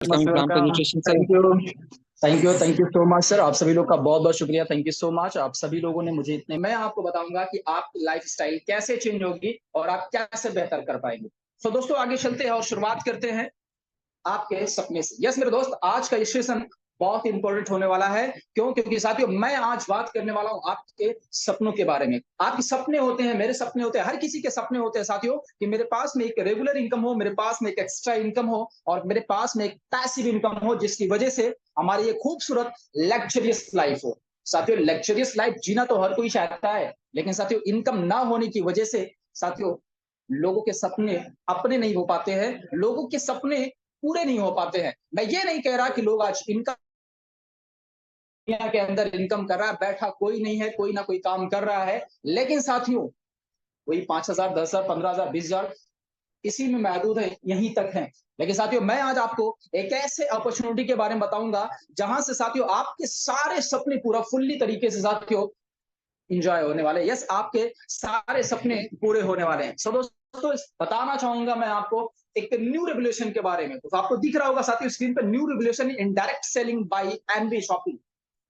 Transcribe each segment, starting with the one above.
Welcome plan पर nutrition sir. Thank you so much sir. आप सभी लोग का बहुत बहुत शुक्रिया। Thank you so much. आप सभी लोगों ने मुझे इतने, मैं आपको बताऊंगा कि आपकी लाइफस्टाइल कैसे चेंज होगी और आप कैसे बेहतर कर पाएंगे। तो दोस्तों आगे चलते हैं और शुरुआत करते हैं आपके सपने से। यस मेरे दोस्त, आज का ये सेशन बहुत इंपॉर्टेंट होने वाला है। क्यों? क्योंकि साथियों मैं आज बात करने वाला हूं आपके सपनों के बारे में। आपके सपने होते हैं, मेरे सपने होते हैं, हर किसी के सपने होते हैं साथियों, कि मेरे पास में एक रेगुलर इनकम हो, मेरे पास में एक एक्स्ट्रा इनकम हो और मेरे पास में एक पैसिव इनकम हो, जिसकी वजह से हमारी ये खूबसूरत लग्जरियस लाइफ हो। साथियों लग्जरियस लाइफ जीना तो हर कोई चाहता है, लेकिन साथियों इनकम ना होने की वजह से साथियों लोगों के सपने अपने नहीं हो पाते हैं, लोगों के सपने पूरे नहीं हो पाते हैं। मैं ये नहीं कह रहा कि लोग आज इनकम दुनिया के अंदर इनकम कर रहा है, बैठा कोई नहीं है, कोई ना कोई काम कर रहा है, लेकिन साथियों वही 5,000, 10,000, 15,000, 20,000 इसी में महदूद है, यहीं तक है। लेकिन साथियों मैं आज आपको एक ऐसे अपॉर्चुनिटी के बारे में बताऊंगा जहां से साथियों आपके सारे सपने पूरा फुल्ली तरीके से साथियों इंजॉय होने वाले। यस, आपके सारे सपने पूरे होने वाले हैं। सो दोस्तों बताना चाहूंगा मैं आपको एक न्यू रेवोल्यूशन के बारे में। तो आपको दिख रहा होगा साथियों स्क्रीन पर, new revolution in direct selling by NB shopping.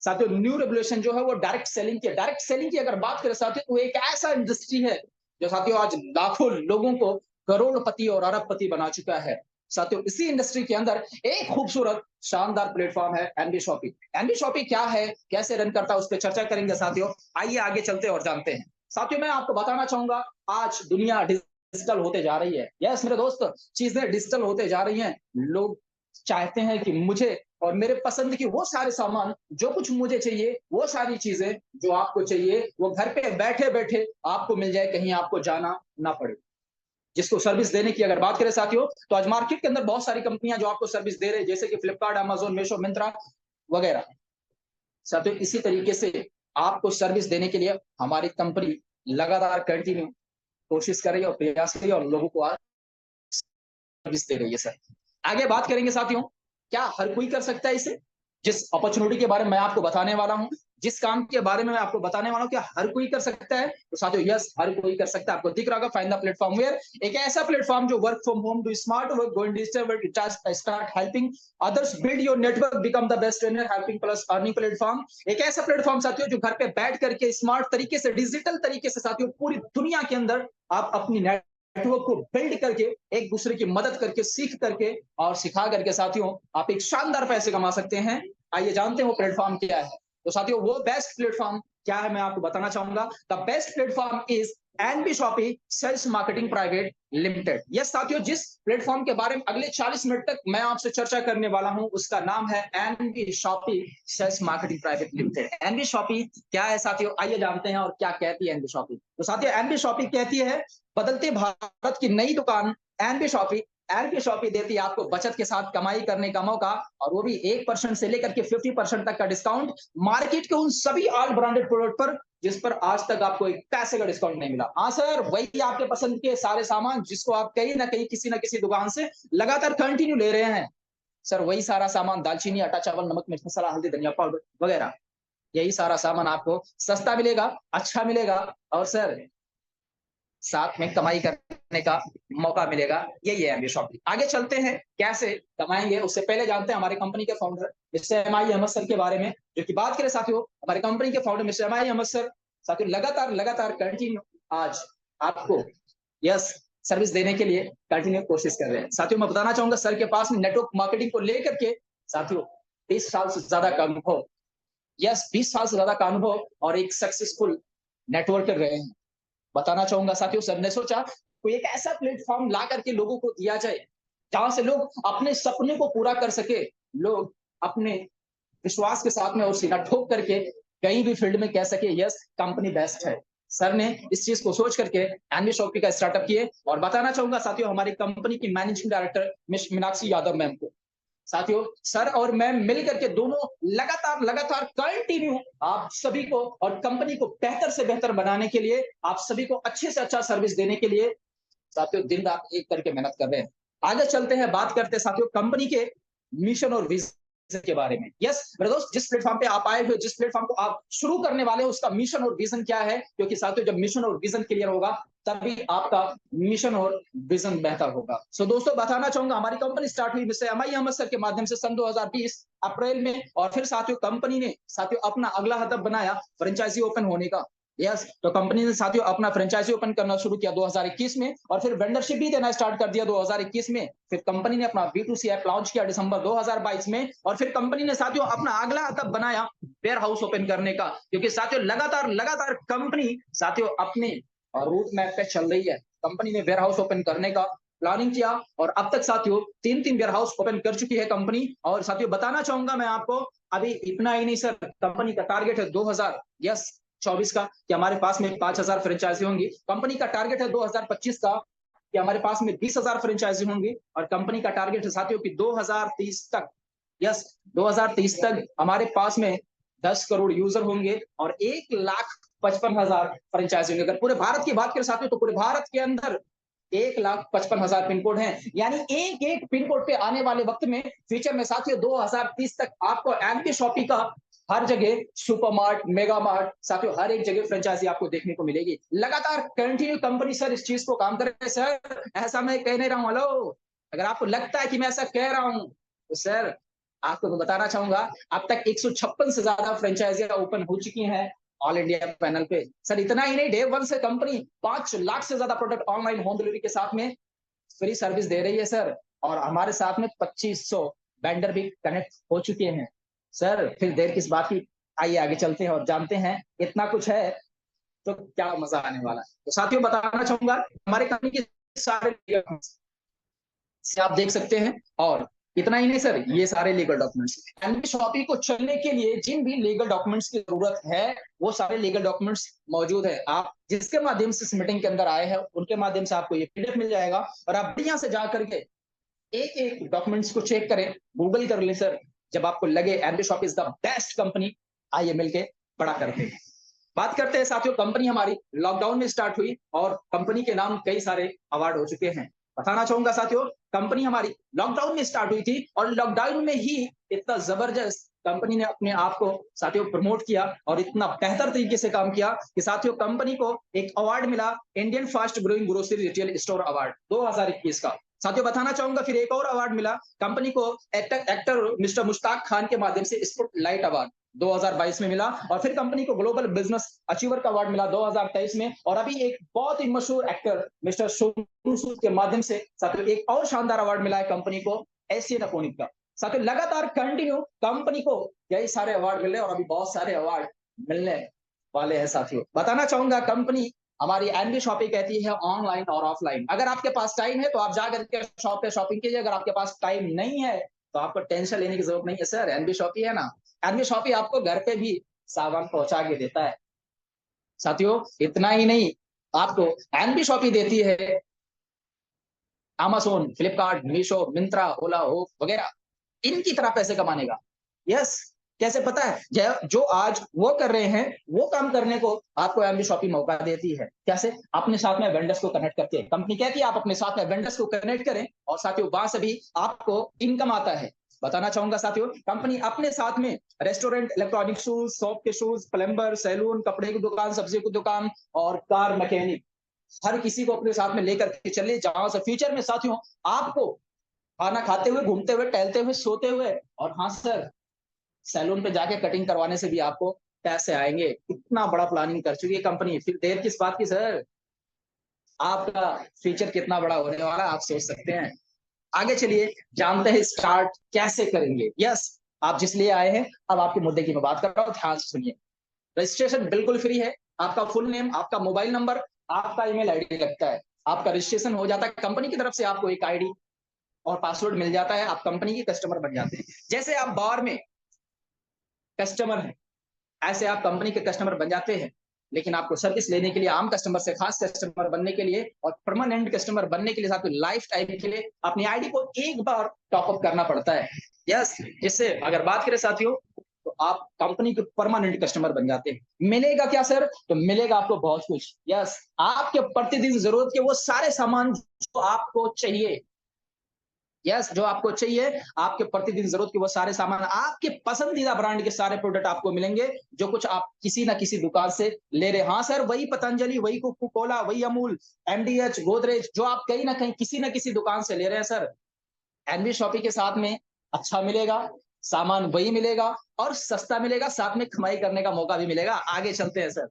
साथियों न्यू रेवोल्यूशन जो है वो डायरेक्ट सेलिंग की। डायरेक्ट सेलिंग की अगर बात करें साथियों, वो एक ऐसा इंडस्ट्री है जो साथियों आज लाखों लोगों को करोड़पति और अरबपति बना चुका है। साथियों इसी इंडस्ट्री के अंदर एक खूबसूरत शानदार प्लेटफॉर्म है एनबी शॉपिंग। एनबी शॉपिंग क्या है, कैसे रन करता है, उस पर चर्चा करेंगे साथियों। आइए आगे चलते और जानते हैं। साथियों मैं आपको बताना चाहूंगा, आज दुनिया डिजिटल होते जा रही है। यस मेरे दोस्त, चीजें डिजिटल होते जा रही हैं। लोग चाहते हैं कि मुझे और मेरे पसंद की वो सारे सामान, जो कुछ मुझे चाहिए, वो सारी चीजें जो आपको चाहिए, वो घर पे बैठे बैठे आपको मिल जाए, कहीं आपको जाना ना पड़े। जिसको सर्विस देने की अगर बात करें साथियों, तो आज मार्केट के अंदर बहुत सारी कंपनियां जो आपको सर्विस दे रहे हैं, जैसे कि फ्लिपकार्ट, अमेजोन, मीशो, मिंत्रा वगैरह। साथियों इसी तरीके से आपको सर्विस देने के लिए हमारी कंपनी लगातार कंटिन्यू कोशिश कर रही है और प्रयास कर रही है और लोगों को आज सर्विस दे रही है सर। आगे बात करेंगे साथियों, क्या हर कोई कर सकता है इसे? जिस अपॉर्चुनिटी के बारे में मैं आपको बताने वाला हूं, जिस काम के बारे में मैं आपको बताने वाला हूं, क्या हर कोई कर सकता है? तो साथियों यस, हर कोई कर सकता है। आपको दिख रहा होगा फाइंड द प्लेटफॉर्म वेयर, एक ऐसा प्लेटफॉर्म जो work from home, do smart work, go in digital work, start helping others build your network, become the best trainer, helping plus earning platform. एक ऐसा प्लेटफॉर्म साथियों जो घर पे बैठ करके स्मार्ट तरीके से, डिजिटल तरीके से साथियों पूरी दुनिया के अंदर आप अपनी नेटवर्क को बिल्ड करके, एक दूसरे की मदद करके, सीख करके और सिखा करके साथियों आप एक शानदार पैसे कमा सकते हैं। आइए जानते हैं वो प्लेटफॉर्म क्या है। तो साथियों वो बेस्ट प्लेटफॉर्म क्या है मैं आपको बताना चाहूंगा। The best platform is NB shoppy sales marketing private limited. Yes साथियों, जिस प्लेटफॉर्म के बारे में अगले 40 मिनट तक मैं आपसे चर्चा करने वाला हूं, उसका नाम है NB shoppy sales marketing private limited. NB shoppy क्या है साथियों, आइए जानते हैं और क्या कहती है एनबी शॉपी। तो साथियों एनबी शॉपी कहती है, बदलते भारत की नई दुकान एनबी शॉपी। एनबी शॉपी देती है आपको बचत के साथ कमाई करने का मौका, और वो भी 1% से लेकर के 50% तक का डिस्काउंट मार्केट के उन सभी ऑल ब्रांडेड प्रोडक्ट पर जिस पर आज तक आपको एक पैसे का डिस्काउंट नहीं मिला। हाँ सर, वही आपके पसंद के सारे सामान जिसको आप कहीं ना कहीं किसी ना किसी दुकान से लगातार कंटिन्यू ले रहे हैं। सर वही सारा सामान, दालचीनी, आटा, चावल, नमक, मिर्च मसाला, हल्दी, धनिया पाउडर वगैरह, यही सारा सामान आपको सस्ता मिलेगा, अच्छा मिलेगा और सर साथ में कमाई करने का मौका मिलेगा। यही है एमबी शॉपिंग। आगे चलते हैं, कैसे कमाएंगे उससे पहले जानते हैं हमारे कंपनी के फाउंडर मिस्टर एम आई अहमद सर के बारे में। जो कि बात करें साथियों, हमारे कंपनी के फाउंडर मिस्टर एम आई अहमद सर साथियों लगातार लगातार कंटिन्यू आज आपको यस सर्विस देने के लिए कंटिन्यू कोशिश कर रहे हैं। साथियों मैं बताना चाहूंगा, सर के पास में नेटवर्क मार्केटिंग को लेकर के साथियों 20 साल से ज्यादा का अनुभव। यस, 20 साल से ज्यादा का अनुभव और एक सक्सेसफुल नेटवर्कर रहे हैं। बताना चाहूंगा साथियों, सर ने सोचा कोई एक ऐसा प्लेटफॉर्म ला करके लोगों को दिया जाए जहां से लोग अपने सपने को पूरा कर सके, लोग अपने विश्वास के साथ में और सीना ठोक करके कहीं भी फील्ड में कह सके यस कंपनी बेस्ट है। सर ने इस चीज को सोच करके एनवी शॉपी का स्टार्टअप किए। और बताना चाहूंगा साथियों, हमारी कंपनी की managing director miss Meenakshi Yadav ma'am को साथियों, सर और मैम मिल करके दोनों लगातार लगातार कंटिन्यू आप सभी को और कंपनी को बेहतर से बेहतर बनाने के लिए, आप सभी को अच्छे से अच्छा सर्विस देने के लिए साथियों दिन रात एक करके मेहनत कर रहे हैं। आगे चलते हैं, बात करते हैं साथियों कंपनी के मिशन और विजन के बारे में। यस मेरे दोस्त, जिस प्लेटफॉर्म पे आप आए हुए, जिस प्लेटफॉर्म को आप शुरू करने वाले हो, उसका मिशन और विजन क्या है, क्योंकि साथियों जब मिशन और विजन क्लियर होगा तभी आपका मिशन और विजन बेहतर होगा। सो दोस्तों बताना चाहूंगा, हमारी कंपनी स्टार्ट हुई मिस्टर एमआई अहमद सर के माध्यम से सन 2020 अप्रैल में, और फिर साथियों कंपनी ने साथियों अपना अगला हदफ बनाया फ्रेंचाइजी ओपन होने का। यस तो कंपनी ने साथियों अपना फ्रेंचाइजी ओपन करना शुरू किया 2021 में, और फिर वेंडरशिप भी देना स्टार्ट कर दिया 2021 में। फिर कंपनी ने अपना B2C ऐप लॉन्च किया दिसंबर 2022 में, और फिर कंपनी ने साथियों अपना अगला हदफ बनाया वेयर हाउस ओपन करने का, क्योंकि साथियों लगातार लगातार कंपनी साथियों अपने रूट मैप पे चल रही है। कंपनी ने वेयर हाउस ओपन करने का प्लानिंग किया, और अब तक साथियों 3 वेयर हाउस ओपन कर चुकी है कंपनी। और साथियों बताना चाहूंगा मैं आपको, अभी इतना ही नहीं सर, कंपनी का टारगेट है 2024 का कि हमारे पास में 5,000 फ्रेंचाइजी होंगी। कंपनी का टारगेट है 2025 का कि हमारे पास में 20,000 फ्रेंचाइजी होंगी, और कंपनी का टारगेट है साथियों कि 2030 तक, यस 2030 तक हमारे पास में 10 करोड़ यूजर होंगे और 1,55,000 फ्रेंचाइजी होंगे। अगर पूरे भारत की बात करें साथियों, तो पूरे भारत के अंदर 1,55,000 पिन कोड हैं, यानी एक एक पिन कोड पे आने वाले वक्त में फ्यूचर में साथियों 2030 तक आपको एमपी शॉपी का हर जगह सुपरमार्ट, मेगा मार्ट साथियों हर एक जगह फ्रेंचाइजी आपको देखने को मिलेगी। लगातार कंटिन्यू कंपनी सर इस चीज को काम कर रहे हैं। सर ऐसा मैं कह नहीं रहा हूं, हेलो, अगर आपको लगता है कि मैं ऐसा कह रहा हूं तो सर आपको मैं बताना चाहूंगा, अब तक 156 से ज्यादा फ्रेंचाइजियां ओपन हो चुकी हैं ऑल इंडिया पैनल पे। सर इतना ही नहीं, डे वन से कंपनी 5 लाख से ज्यादा प्रोडक्ट ऑनलाइन होम डिलीवरी के साथ में फ्री सर्विस दे रही है सर, और हमारे साथ में 2500 वेंडर भी कनेक्ट हो चुके हैं। सर फिर देर किस बात की, आइए आगे चलते हैं और जानते हैं, इतना कुछ है तो क्या मजा आने वाला है। तो साथियों बताना चाहूंगा, हमारे कंपनी के सारे से आप देख सकते हैं, और इतना ही नहीं सर, ये सारे लीगल डॉक्यूमेंट्स एनबी शॉपी को चलने के लिए जिन भी लीगल डॉक्यूमेंट्स की जरूरत है वो सारे लीगल डॉक्यूमेंट्स मौजूद है। आप जिसके माध्यम से इस मीटिंग के अंदर आए हैं उनके माध्यम से आपको ये पीडीएफ मिल जाएगा, और आप बढ़िया से जा करके एक एक डॉक्यूमेंट्स को चेक करें, गूगल कर ले सर। जब आपको लगे NB shop is the best company, आइए मिलके बड़ा करते हैं। बात करते हैं साथियों, कंपनी हमारी लॉकडाउन में स्टार्ट हुई और कंपनी के नाम कई सारे अवार्ड हो चुके हैं। बताना चाहूंगा साथियों, कंपनी हमारी लॉकडाउन में स्टार्ट हुई थी, और लॉकडाउन में ही इतना जबरदस्त कंपनी ने अपने आप को साथियों प्रमोट किया और इतना बेहतर तरीके से काम किया कि साथियों कंपनी को एक अवार्ड मिला, Indian fast growing grocery retail store award 2021 का। साथियों बताना चाहूंगा, फिर एक और अवार्ड मिला कंपनी को, एक्टर मिस्टर मुश्ताक खान के माध्यम से स्पॉटलाइट अवार्ड 2022 में मिला, और फिर कंपनी को ग्लोबल बिजनेस अचीवर का अवार्ड मिला 2023 में, और अभी एक बहुत ही मशहूर एक्टर मिस्टर सोनू सूद के माध्यम से साथियों एक और शानदार अवार्ड मिला है कंपनी को, एशियन अपोनिक का। साथियों लगातार कंटिन्यू कंपनी को यही सारे अवार्ड मिले, और अभी बहुत सारे अवार्ड मिलने वाले हैं। साथियों बताना चाहूंगा, कंपनी हमारी एनबी शॉपिंग कहती है ऑनलाइन और ऑफलाइन। अगर आपके पास टाइम है तो आप जाकर के शॉप पे शॉपिंग कीजिए, अगर आपके पास टाइम नहीं है तो आपको टेंशन लेने की जरूरत नहीं है सर, एनबी शॉपी है ना। एनबी शॉपी आपको घर पे भी सामान पहुंचा के देता है। साथियों इतना ही नहीं, आपको एनबी शॉपी देती है अमेज़न, फ्लिपकार्ट, मीशो, मिंत्रा, ओला हो वगैरह इनकी तरह पैसे कमाने का। यस कैसे पता है, जो आज वो कर रहे हैं वो काम करने को आपको एमबी शॉपी मौका देती है। कैसे, अपने साथ में वेंडर्स को कनेक्ट करके कंपनी कहती है आप अपने साथ में वेंडर्स को कनेक्ट करें, और साथियों वहां से भी आपको इनकम आता है। बताना चाहूंगा साथियों, कंपनी अपने साथ में रेस्टोरेंट, इलेक्ट्रॉनिक शूज, शॉप के शूज, प्लम्बर, सैलून, कपड़े की दुकान, सब्जी की दुकान और कार मैकेनिक, हर किसी को अपने साथ में लेकर के चलिए, जहां से फ्यूचर में साथियों आपको खाना खाते हुए, घूमते हुए, टहलते हुए, सोते हुए, और हाँ सर सैलून पे जाके कटिंग करवाने से भी आपको पैसे आएंगे। इतना बड़ा प्लानिंग कर चुकी है कंपनी, फिर देर किस बात की सर, आपका फ्यूचर कितना बड़ा होने वाला है आप सोच सकते हैं। आगे चलिए जानते हैं स्टार्ट कैसे करेंगे। यस आप जिस लिए आए हैं, अब आपके मुद्दे की मैं बात कर रहा हूं, ध्यान से सुनिए। रजिस्ट्रेशन बिल्कुल फ्री है, आपका फुल नेम, आपका मोबाइल नंबर, आपका ईमेल आईडी लगता है, आपका रजिस्ट्रेशन हो जाता है, कंपनी की तरफ से आपको एक आईडी और पासवर्ड मिल जाता है, आप कंपनी के कस्टमर बन जाते हैं। जैसे आप बार में कस्टमर हैं ऐसे आप कंपनी के कस्टमर बन जाते हैं, लेकिन आपको सर्विस लेने के लिए, आम कस्टमर से खास कस्टमर बनने के लिए और परमानेंट कस्टमर बनने के लिए आपको लाइफ टाइम के लिए अपनी आईडी को एक बार टॉपअप करना पड़ता है। यस जिससे अगर बात करें साथियों, तो आप कंपनी के परमानेंट कस्टमर बन जाते हैं। मिलेगा क्या सर, तो मिलेगा आपको बहुत कुछ। यस आपके प्रतिदिन जरूरत के वो सारे सामान जो आपको चाहिए, यस, जो आपको चाहिए, आपके प्रतिदिन जरूरत के वो सारे सामान, आपके पसंदीदा ब्रांड के सारे प्रोडक्ट आपको मिलेंगे, जो कुछ आप किसी ना किसी दुकान से ले रहे हैं। हाँ सर, वही पतंजलि, वही कोको कोला, वही अमूल, एमडीएच, गोदरेज, जो आप कहीं ना कहीं किसी ना किसी दुकान से ले रहे हैं सर, एनबी शॉपी के साथ में अच्छा मिलेगा, सामान वही मिलेगा और सस्ता मिलेगा, साथ में कमाई करने का मौका भी मिलेगा। आगे चलते हैं सर,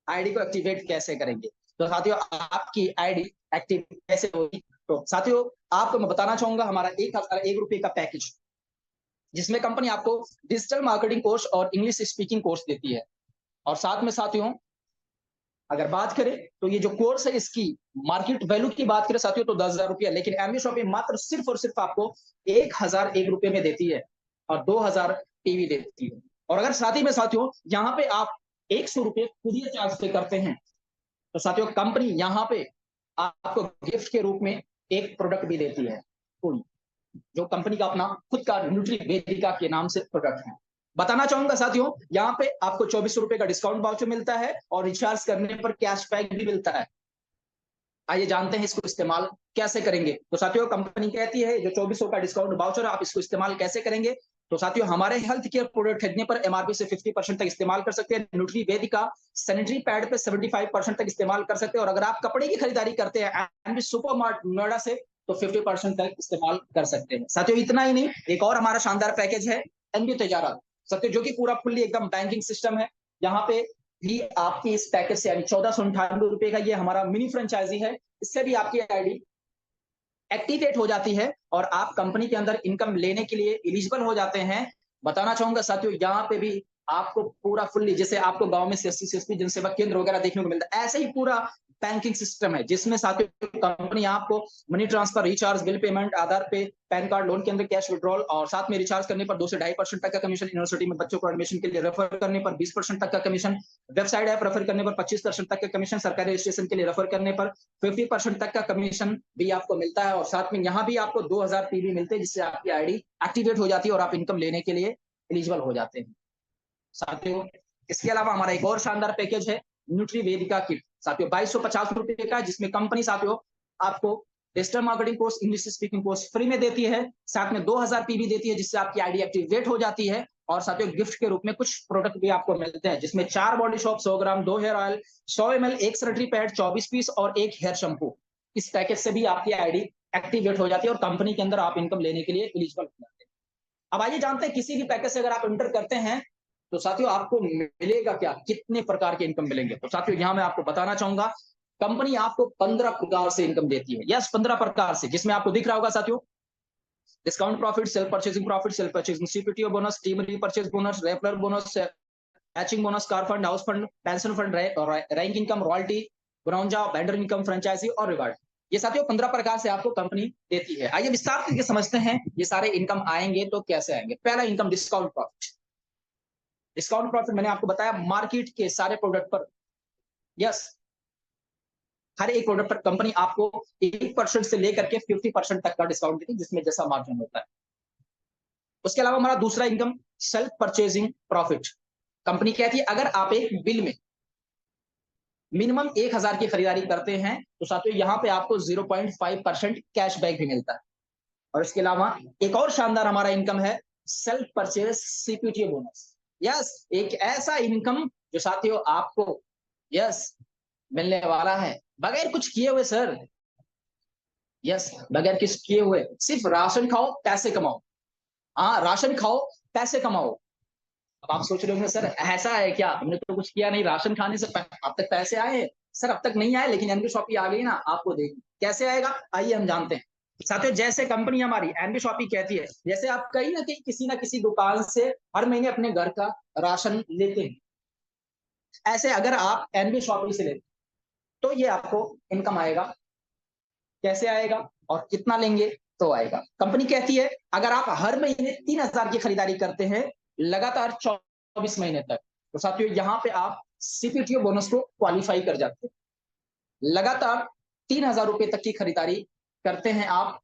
आईडी को एक्टिवेट कैसे करेंगे। तो साथियों, आपकी आईडी एक्टिव कैसे होगी, तो साथियों आपको मैं बताना चाहूंगा, हमारा 1,001 रुपए का पैकेज, जिसमें कंपनी आपको डिजिटल मार्केटिंग कोर्स और इंग्लिश स्पीकिंग कोर्स देती है। और साथ में साथियों, अगर बात करें तो ये जो कोर्स है, इसकी मार्केट वैल्यू की बात करें साथियों, तो 10,000 रुपया, लेकिन एमबी शॉपिंग मात्र सिर्फ और सिर्फ आपको 1,001 रुपए में देती है और 2,000 टीवी देती है। और अगर साथ ही में साथियों यहाँ पे आप 100 रुपए खुद चार्ज पे करते हैं, तो साथियों कंपनी यहाँ पे आपको गिफ्ट के रूप में एक प्रोडक्ट भी देती है, कोई जो कंपनी का अपना खुद का न्यूट्री वेदिका के नाम से प्रोडक्ट है। बताना चाहूंगा साथियों, यहाँ पे आपको 24 रुपए का डिस्काउंट वाउचर मिलता है और रिचार्ज करने पर कैशबैक भी मिलता है। आइए जानते हैं इसको इस्तेमाल कैसे करेंगे। तो साथियों कंपनी कहती है जो 2400 का डिस्काउंट वाउचर, आप इसको इस्तेमाल कैसे करेंगे। तो साथियों हमारे हेल्थ केयर प्रोडक्ट खरीदने पर एमआरपी से 50% तक इस्तेमाल कर सकते हैं। न्यूट्री वेदिका सैनिटरी पैड पे 75% तक इस्तेमाल कर सकते हैं। और अगर आप कपड़े की खरीदारी करते हैं एमबी सुपरमार्ट नोएडा से, तो 50% तक इस्तेमाल कर सकते हैं। साथियों इतना ही नहीं, एक और हमारा शानदार पैकेज है एनबी तजारत साथियों, जो कि पूरा फुल्ली एकदम बैंकिंग सिस्टम है। यहाँ पे भी आपकी इस पैकेज से यानी 1498 रुपए का ये हमारा मिनी फ्रेंचाइजी है, इससे भी आपकी आईडी एक्टिवेट हो जाती है और आप कंपनी के अंदर इनकम लेने के लिए एलिजिबल हो जाते हैं। बताना चाहूंगा साथियों, यहाँ पे भी आपको पूरा फुल्ली, जैसे आपको गांव में सीएससी सीएसपी जनसेवा केंद्र वगैरह देखने को मिलता है, ऐसे ही पूरा बैंकिंग सिस्टम है, जिसमें साथियों कंपनी आपको money transfer, recharge, bill payment, Aadhaar pay, PAN card, loan के अंदर कैश विड्रॉल और साथ में रिचार्ज करने पर 2 से 2.5% तक का कमीशन, यूनिवर्सिटी में बच्चों को एडमिशन के लिए रेफर करने पर 20% तक का कमीशन, वेबसाइट ऐप रेफर करने पर 25% तक का कमीशन, सरकारी रजिस्ट्रेशन के लिए रेफर करने पर 50% तक का कमीशन भी आपको मिलता है। और साथ में यहाँ भी आपको 2,000 पीवी मिलते हैं, जिससे आपकी आईडी एक्टिवेट हो जाती है और आप इनकम लेने के लिए एलिजिबल हो जाते हैं। साथियों इसके अलावा हमारा एक और शानदार पैकेज है न्यूट्री वेदिका किट साथियों, 2250 रुपए का, जिसमें कंपनी साथियों आपको digital marketing course, English speaking course free में देती है, साथ में 2,000 पीवी देती है, जिससे आपकी आईडी एक्टिवेट हो जाती है। और साथियों गिफ्ट के रूप में कुछ प्रोडक्ट भी आपको मिलते हैं, जिसमें 4 बॉडी शॉप, 100 ग्राम, 2 हेयर ऑयल, 100 ml, एक सैनिटरी पैड, 24 पीस और एक हेयर शैम्पू। इस पैकेज से भी आपकी आईडी एक्टिवेट हो जाती है और कंपनी के अंदर आप इनकम लेने के लिए एलिजिबल हो जाते हैं। अब आइए जानते हैं किसी भी पैकेज से अगर आप इंटर करते हैं, तो साथियों आपको मिलेगा क्या, कितने प्रकार के इनकम मिलेंगे। तो साथियों यहां मैं आपको बताना चाहूंगा, कंपनी आपको 15 प्रकार से इनकम देती है। यस, 15 प्रकार से, जिसमें आपको दिख रहा होगा साथियों, discount profit, self purchasing CPTO bonus, team repurchase bonus, referral bonus, matching bonus, car fund, house fund, pension fund, rank income, royalty, bronze, vendor income, franchisee और रिवार्ड। ये साथियों 15 प्रकार से आपको कंपनी देती है। आइए विस्तार करके समझते हैं ये सारे इनकम आएंगे तो कैसे आएंगे। पहला income discount profit. Discount profit मैंने आपको बताया, मार्केट के सारे प्रोडक्ट पर, यस, हर एक प्रोडक्ट पर कंपनी आपको 1% से लेकर के 50% तक का डिस्काउंट देती है, जिसमें जैसा मार्जिन होता है। उसके अलावा हमारा दूसरा income self purchasing profit. Company कहती है अगर आप एक बिल में मिनिमम 1,000 की खरीदारी करते हैं, तो साथियों यहाँ पे आपको 0.5% कैशबैक भी मिलता है। और इसके अलावा एक और शानदार हमारा इनकम है सेल्फ परचेज सीपीटीओ बोनस। यस, एक ऐसा इनकम जो साथियों आपको, यस, मिलने वाला है बगैर कुछ किए हुए सर। यस, बगैर कुछ किए हुए, सिर्फ राशन खाओ पैसे कमाओ। हाँ, राशन खाओ पैसे कमाओ। अब आप सोच रहे होंगे सर ऐसा है क्या, हमने तो कुछ किया नहीं, राशन खाने से अब तक पैसे आए हैं। सर अब तक नहीं आए, लेकिन एनबी शॉपी आ गई ना, आपको देगी कैसे आएगा, आइए हम जानते हैं। साथियों जैसे कंपनी हमारी एनबी शॉपी कहती है, जैसे आप कहीं ना कहीं किसी ना किसी दुकान से हर महीने अपने घर का राशन लेते हैं, ऐसे अगर आप एनबी शॉपी से लेते, तो ये आपको इनकम आएगा। कैसे आएगा और कितना लेंगे तो आएगा। कंपनी कहती है अगर आप हर महीने 3,000 की खरीदारी करते हैं लगातार 24 महीने तक, तो साथियों यहाँ पे आप सीपीटीओ बोनस को क्वालिफाई कर जाते हैं। लगातार 3,000 रुपए तक की खरीदारी करते हैं आप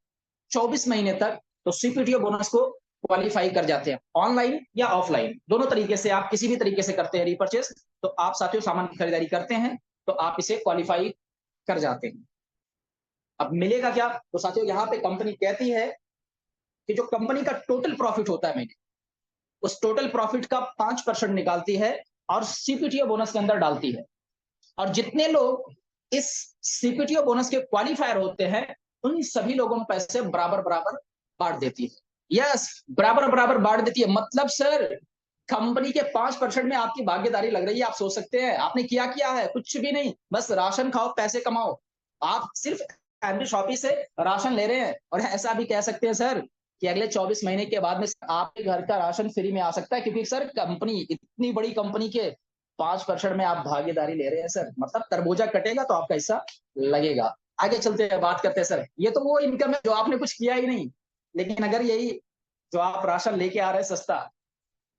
24 महीने तक, तो सीपीटीओ बोनस को क्वालिफाई कर जाते हैं। ऑनलाइन या ऑफलाइन दोनों तरीके से, आप किसी भी तरीके से करते हैं रिपर्चेस, तो आप साथियों सामान की खरीदारी करते हैं तो आप इसे क्वालिफाई कर जाते हैं। अब मिलेगा क्या? तो साथियों यहाँ पे कंपनी कहती है कि जो कंपनी का टोटल प्रॉफिट होता है महीने, उस टोटल प्रॉफिट का 5% निकालती है और सीपीटीओ बोनस के अंदर डालती है। और जितने लोग इस सीपीटीओ बोनस के क्वालिफायर होते हैं, उन सभी लोगों में पैसे बराबर बराबर बांट देती है। यस, बराबर बराबर बांट देती है। मतलब सर, कंपनी के 5% में आपकी भागीदारी लग रही है। आप सोच सकते हैं आपने क्या है? कुछ भी नहीं, बस राशन खाओ, पैसे कमाओ। आप सिर्फ एमडी शॉपी से राशन ले रहे हैं। और ऐसा भी कह सकते हैं सर कि अगले 24 महीने के बाद में आपके घर का राशन फ्री में आ सकता है, क्योंकि सर कंपनी, इतनी बड़ी कंपनी के 5% में आप भागीदारी ले रहे हैं सर। मतलब तरबूजा कटेगा तो आपका हिस्सा लगेगा। आगे चलते हैं, बात करते हैं सर। ये तो वो इनकम है जो आपने कुछ किया ही नहीं, लेकिन अगर यही जो आप राशन लेके आ रहे हैं सस्ता,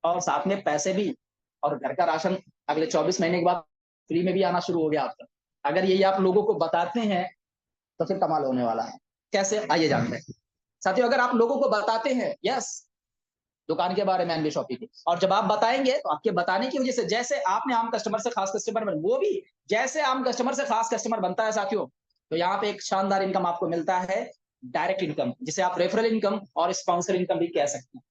और साथ में पैसे भी, और घर का राशन अगले 24 महीने के बाद फ्री में भी आना शुरू हो गया आपका, अगर यही आप लोगों को बताते हैं तो फिर कमाल होने वाला है। कैसे, आइए जानते हैं साथियों। अगर आप लोगों को बताते हैं, यस, दुकान के बारे में, एनबी शॉपिंग की, और जब आप बताएंगे तो आपके बताने की वजह से, जैसे आपने आम कस्टमर से खास कस्टमर बन, वो भी जैसे आम कस्टमर से खास कस्टमर बनता है साथियों, तो यहाँ पे एक शानदार इनकम आपको मिलता है, डायरेक्ट इनकम, जिसे आप रेफरल इनकम और स्पॉन्सर इनकम भी कह सकते हैं।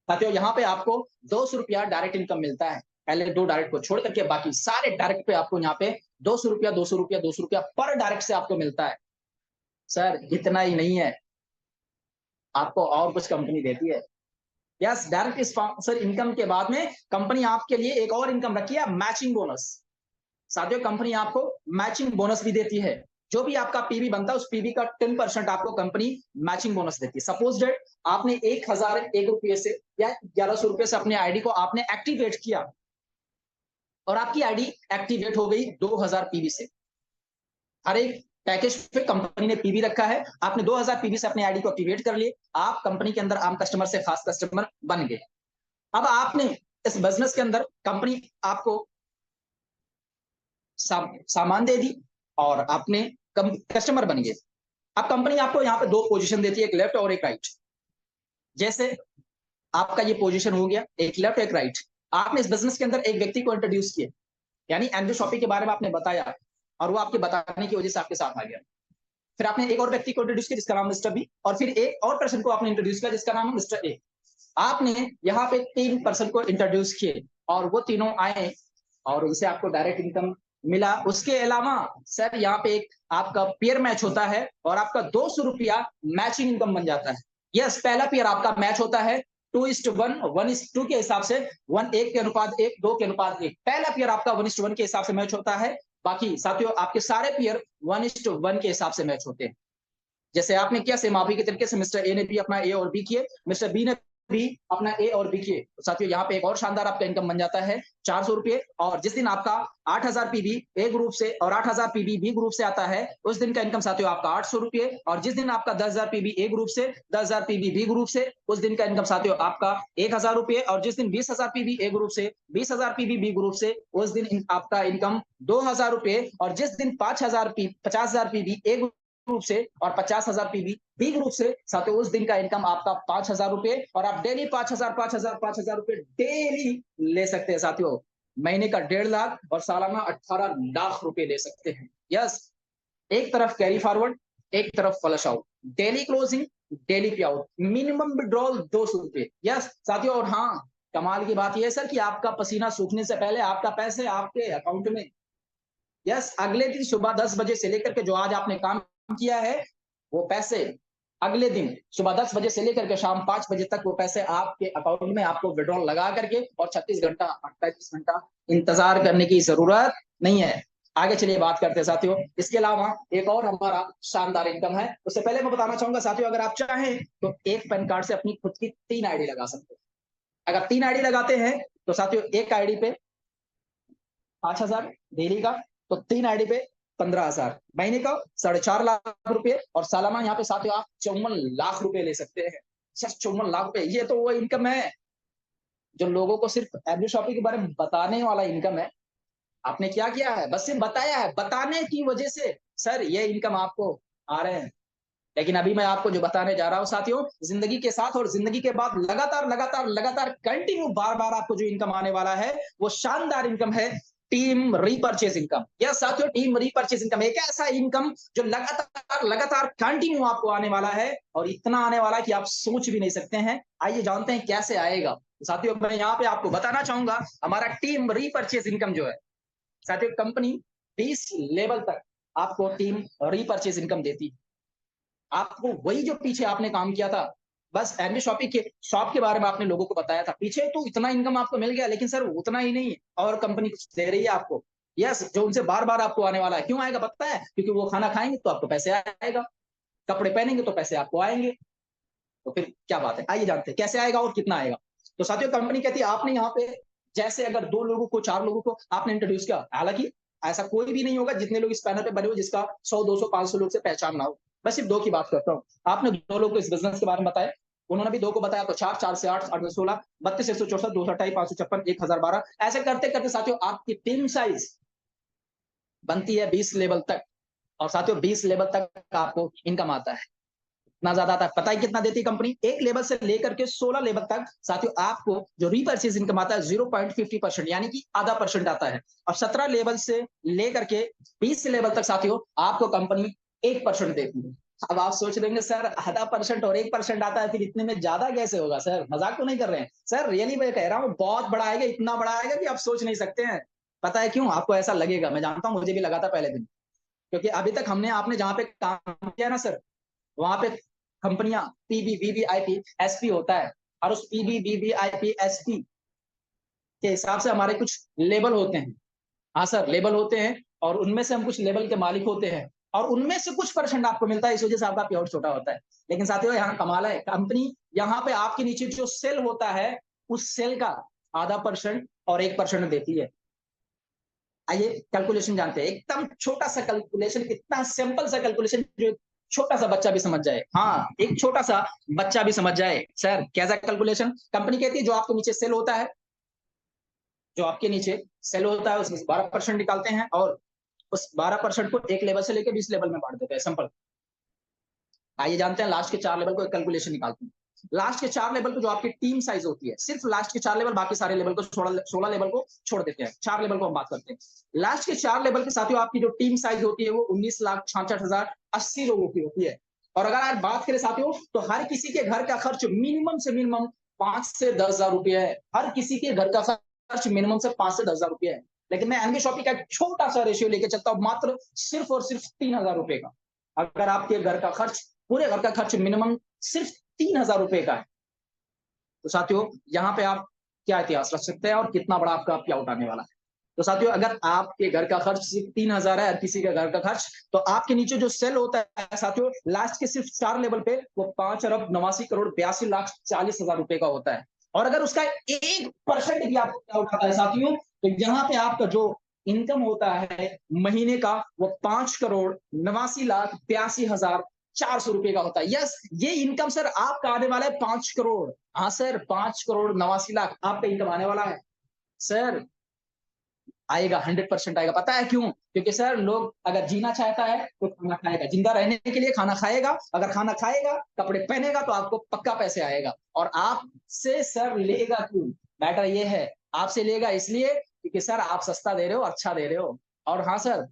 साथियों यहाँ पे आपको 200 रुपया डायरेक्ट इनकम मिलता है। पहले 2 डायरेक्ट को छोड़ करके बाकी सारे डायरेक्ट पे आपको यहाँ पे 200 रुपया 200 रुपया 200 रुपया पर डायरेक्ट से आपको मिलता है। सर इतना ही नहीं है, आपको और कुछ कंपनी देती है। यस, डायरेक्ट स्पॉन्सर इनकम के बाद में कंपनी आपके लिए एक और इनकम रखी है, मैचिंग बोनस। साथियों कंपनी आपको मैचिंग बोनस भी देती है। जो भी आपका पीवी बनता है, उस पीवी का 10% आपको कंपनी मैचिंग बोनस देती है। सपोज डेट आपने 1001 रुपये से या 1100 रुपये से अपने आईडी को आपने एक्टिवेट किया, और आपकी आईडी एक्टिवेट हो गई 2000 पीवी से। हर एक पैकेज पे कंपनी ने पीवी रखा है। आपने 2000 पीवी से अपने आईडी को एक्टिवेट कर लिए, आप कंपनी के अंदर आम कस्टमर से खास कस्टमर बन गए। अब आपने इस बिजनेस के अंदर कंपनी आपको सामान दे दी और आपने कस्टमर बन गए। अब कंपनी आपको यहाँ पे 2 पोजीशन देती है, एक लेफ्ट और एक राइट। जैसे आपका ये पोजीशन हो गया, एक लेफ्ट एक राइट। आपने इस बिजनेस के अंदर एक व्यक्ति को इंट्रोड्यूस किया, यानी एंड्रयू शॉपी के बारे में आपने बताया, और वो आपके बताने की वजह से आपके साथ आ गया। फिर आपने एक और व्यक्ति को इंट्रोड्यूस किया जिसका नाम मिस्टर बी, और फिर एक और पर्सन को आपने इंट्रोड्यूस किया जिसका नाम है मिस्टर ए। आपने यहाँ पे 3 पर्सन को इंट्रोड्यूस किए और वो तीनों आए और उनसे आपको डायरेक्ट इनकम मिला। उसके अलावा सर यहाँ पे एक आपका पेयर मैच होता है और आपका 200 रुपया मैचिंग इनकम बन जाता है। यस, पहला पेयर आपका मैच होता है 2:1, 1:2 के हिसाब से, 1 के अनुपात 1, 2 के अनुपात 1। पहला पेयर आपका 1:1 के हिसाब से मैच होता है। बाकी साथियों आपके सारे पेयर 1:1 के हिसाब से मैच होते हैं। जैसे आपने किया, सेम आप ही के तरीके से मिस्टर ए ने भी अपना ए और बी किए, मिस्टर बी ने भी अपना ए और बी किए। साथियों यहाँ पे एक और शानदार आपका इनकम बन जाता है 400 रुपये। और जिस दिन आपका 8000 पीबी ए ग्रुप से और 8000 पीबी बी ग्रुप से आता है, उस दिन का इनकम साथियों आपका 800 रुपये। और जिस दिन आपका 10,000 पीबी ए ग्रुप से, 10,000 पीबी बी ग्रुप से, उस दिन का इनकम साथियों आपका 1000 रुपये। और जिस दिन 20,000 पीबी ए ग्रुप से, 20,000 पीबी बी ग्रुप से, उस दिन आपका इनकम 2000 रुपये। और जिस दिन 50,000 पीबी ए ग्रुप से और 50,000 पीबी बी ग्रुप से, साथियों उस दिन का इनकम आपका 5,000 रुपये। और आप डेली 5,000 रुपये डेली ले सकते हैं साथियों। महीने का 1.5 लाख और सालाना 18 लाख रुपए ले सकते हैं। यस, एक तरफ कैरी फॉरवर्ड, एक तरफ flush out, daily closing, daily पे आउट, मिनिमम विड्रॉल 200 रुपए। यस साथियों, और हाँ, कमाल की बात यह है सर कि आपका पसीना सूखने से पहले आपका पैसे आपके अकाउंट में। यस, अगले दिन सुबह 10 बजे से लेकर के जो आज आपने काम किया है, वो पैसे अगले दिन सुबह 10 बजे से लेकर के शाम 5 बजे तक वो पैसे आपके अकाउंट में आपको विड्रॉल लगा करके, और 36 घंटा 38 घंटा इंतजार करने की जरूरत नहीं है। आगे चलिए बात करते हैं साथियों। इसके अलावा एक और हमारा शानदार इनकम है। उससे पहले मैं बताना चाहूंगा साथियों, अगर आप चाहें तो एक पैन कार्ड से अपनी खुद की 3 आईडी लगा सकते हैं। अगर 3 आईडी लगाते हैं तो साथियों एक आईडी पे 5,000 डेली का, तो 3 आईडी पे 15,000, महीने का 4.5 लाख रुपए, और सालाना यहाँ पे साथियों आप 54 लाख रुपए ले सकते हैं। सिर्फ 54 लाख रुपए, ये तो वो इनकम है जो लोगों को सिर्फ एवरी शॉपिंग के बारे में बताने वाला इनकम है। आपने क्या किया है? बस सिर्फ बताया है, बताने की वजह से सर ये इनकम आपको आ रहे हैं। लेकिन अभी मैं आपको जो बताने जा रहा हूं साथियों, जिंदगी के साथ और जिंदगी के बाद लगातार लगातार लगातार कंटिन्यू बार बार आपको जो इनकम आने वाला है, वो शानदार इनकम है टीम रीपर्चेज इनकम। यह साथियों टीम रीपर्चेज इनकम एक ऐसा इनकम जो लगातार लगातार कंटिन्यू आपको आने वाला है, और इतना आने वाला है कि आप सोच भी नहीं सकते हैं। आइए जानते हैं कैसे आएगा। साथियों मैं यहाँ पे आपको बताना चाहूंगा, हमारा टीम रीपर्चेज इनकम जो है, साथियों कंपनी 20 लेवल तक आपको टीम रीपर्चेज इनकम देती है। आपको वही जो पीछे आपने काम किया था, बस एमबी शॉप के बारे में आपने लोगों को बताया था, पीछे तो इतना इनकम आपको मिल गया, लेकिन सर उतना ही नहीं है, और कंपनी कुछ दे रही है आपको। यस, जो उनसे बार बार आपको आने वाला है। क्यों आएगा पता है? क्योंकि वो खाना खाएंगे तो आपको पैसे आएगा, कपड़े पहनेंगे तो पैसे आपको आएंगे। तो फिर क्या बात है, आइए जानते हैं कैसे आएगा और कितना आएगा। तो साथियों कंपनी कहती है आपने यहाँ पे जैसे अगर 2 लोगों को 4 लोगों को आपने इंट्रोड्यूस किया, हालांकि ऐसा कोई भी नहीं होगा जितने लोग इस पैनल पे बने हुए जिसका 100 200 500 लोग से पहचान ना हो। मैं सिर्फ 2 की बात करता हूँ। आपने 2 लोग को इस बिजनेस के बारे में बताया, उन्होंने भी 2 को बताया, तो 4 4 से 8 8 से 16 32 164 228 556 1012 ऐसे करते करते साथियों आपकी टीम साइज बनती है 20 लेवल तक। और साथियों 20 लेवल तक आपको इनकम आता है। इतना ज्यादा आता है, पता है कितना देती है कंपनी? एक लेवल से लेकर के 16 लेवल तक साथियों आपको जो रीपर्चेज इनकम आता है 0.50% यानी कि आधा परसेंट आता है। और 17 लेवल से लेकर के 20 लेवल तक साथियों आपको कंपनी 1% देती है। अब आप सोच रहे सर आधा परसेंट और 1% आता है, फिर इतने में ज्यादा कैसे होगा? सर मजाक तो नहीं कर रहे हैं सर, रियली मैं कह रहा हूँ बहुत बड़ा आएगा, इतना बड़ा आएगा कि आप सोच नहीं सकते हैं। पता है क्यों आपको ऐसा लगेगा? मैं जानता हूँ, मुझे भी लगा था पहले दिन, क्योंकि अभी तक हमने आपने जहां पे काम किया ना सर, वहां पे कंपनियां पीबी वीवीआईपी एसपी होता है, और उस पीबी वीवीआईपी एसपी के हिसाब से हमारे कुछ लेवल होते हैं। हाँ सर लेवल होते हैं, और उनमें से हम कुछ लेवल के मालिक होते हैं, और उनमें से कुछ परसेंट आपको मिलता है, इस वजह से आपका पे आउट छोटा होता है। लेकिन साथियों यहाँ कमाल है, कंपनी यहाँ पे आपके नीचे जो सेल होता है उस सेल का आधा परसेंट और 1% देती है। आइए कैलकुलेशन जानते हैं, एकदम छोटा सा कैलकुलेशन, कितना सिंपल सा कैलकुलेशन जो छोटा सा बच्चा भी समझ जाए। हाँ एक छोटा सा बच्चा भी समझ जाए। सर कैसा कैलकुलेशन? कंपनी कहती है जो आपके नीचे सेल होता है, जो आपके नीचे सेल होता है उसमें 12% निकालते हैं, और उस 12% को एक लेवल से लेकर 20 लेवल में बांट देते हैं, सिंपल। आइए जानते हैं लास्ट के 4 लेवल को कैलकुलेशन निकालते हैं। लास्ट के 4 लेवल पे जो आपकी टीम साइज होती है, सिर्फ लास्ट के 4 लेवल, बाकी सारे लेवल को 16 लेवल को छोड़ देते हैं, 4 लेवल को हम बात करते हैं। लास्ट के 4 लेवल के साथियों आपकी जो टीम साइज होती है वो 19,66,080 लोगों की होती है। और अगर आज बात करें साथियों, तो हर किसी के घर का खर्च मिनिमम से मिनिमम 5 से 10,000 रुपये है। हर किसी के घर का खर्च मिनिमम से 5 से 10,000 रुपये है। लेकिन मैं एनबी शॉपिंग का छोटा सा रेशियो लेके चलता हूँ, मात्र सिर्फ और सिर्फ 3,000 रुपए का। अगर आपके घर का खर्च, पूरे घर का खर्च मिनिमम सिर्फ 3,000 रुपए का है, तो साथियों यहाँ पे आप क्या इतिहास रख सकते हैं और कितना बड़ा आपका क्या उठाने वाला है। तो साथियों अगर आपके घर का खर्च सिर्फ 3,000 है, किसी का घर का खर्च, तो आपके नीचे जो सेल होता है साथियों लास्ट के सिर्फ 4 लेवल पे वो 5,89,82,40,40,000 रुपए का होता है। और अगर उसका 1% भी आपको क्या उठाता है साथियों, तो यहाँ पे आपका जो इनकम होता है महीने का वो 5,89,82,40,400 रुपए का होता है। यस, ये इनकम सर आपका आने वाला है 5 करोड़। हाँ सर 5,89,00,000 आपका इनकम आने वाला है सर। आएगा, 100% आएगा। पता है क्यों? क्योंकि सर लोग अगर जीना चाहता है तो खाना खाएगा, जिंदा रहने के लिए खाना खाएगा, अगर खाना खाएगा कपड़े पहनेगा तो आपको पक्का पैसे आएगा। और आपसे सर लेगा क्यों? मैटर ये है, आपसे लेगा इसलिए क्योंकि सर आप सस्ता दे रहे हो, अच्छा दे रहे हो, और हाँ सर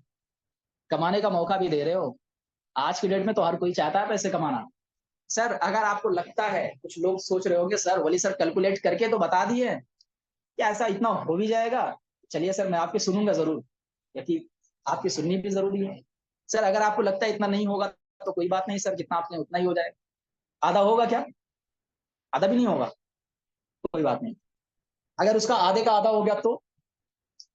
कमाने का मौका भी दे रहे हो। आज की डेट में तो हर कोई चाहता है पैसे कमाना। सर अगर आपको लगता है, कुछ लोग सोच रहे होंगे सर वली सर कैलकुलेट करके तो बता दिए, क्या ऐसा इतना हो भी जाएगा? चलिए सर मैं आपकी सुनूंगा जरूर, क्योंकि आपकी सुननी भी जरूरी है। सर अगर आपको लगता है इतना नहीं होगा तो कोई बात नहीं सर, जितना आपने उतना ही हो जाए। आधा होगा क्या? आधा भी नहीं होगा, कोई बात नहीं। अगर उसका आधे का आधा हो गया तो